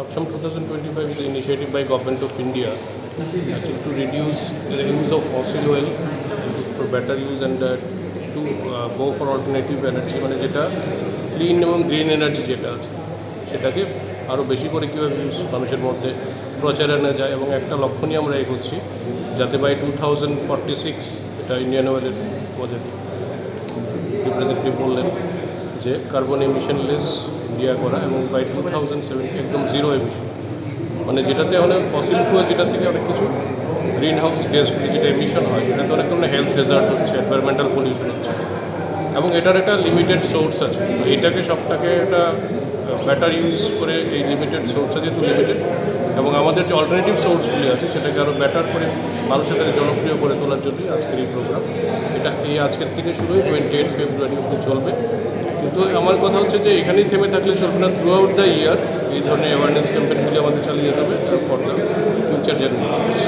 Saksham 2025 is an initiative by Government of India actually to reduce the use of fossil oil for better use and to go for alternative energy মানে যেটা clean এবং green energy যেটা আছে সেটাকে আরও বেশি করে কীভাবে মানুষের মধ্যে প্রচারে আনা যায় এবং একটা লক্ষ্য নিয়ে আমরা এগোচ্ছি যাতে বাই 2046 এটা ইন্ডিয়ান অয়েলের প্রজেক্ট রিপ্রেজেন্টেটিভ বললেন যে কার্বন এমিশনলেস ইন্ডিয়া করা এবং বাই 2070 একদম জিরো এমিশন মানে যেটাতে মানে ফসিল ফুয়েল যেটার থেকে অনেক কিছু গ্রিন হাউস গ্যাসগুলি যেটা এমিশন হয় সেটাতে অনেক ধরনের হেলথ রেজাল্ট হচ্ছে এনভায়রনমেন্টাল পলিউশন হচ্ছে এবং এটার একটা লিমিটেড সোর্স আছে তো এইটাকে সবটাকে একটা বেটার ইউজ করে এই লিমিটেড সোর্সটা যেহেতু লিমিটেড এবং আমাদের যে অল্টারনেটিভ সোর্সগুলি আছে সেটাকে আরও বেটার করে মানুষের কাছে জনপ্রিয় করে তোলার জন্যই আজকের এই প্রোগ্রাম এটা এই আজকের থেকে শুরু 28 ফেব্রুয়ারি অবধি চলবে কিন্তু আমার কথা হচ্ছে যে এখানেই থেমে থাকলে চলবে না থ্রু আউট দ্য ইয়ার এই ধরনের অ্যাওয়ারনেস ক্যাম্পেইনগুলি আমাদের চালিয়ে যেতে হবে ফর দ্য ফিউচার জেনারেশনস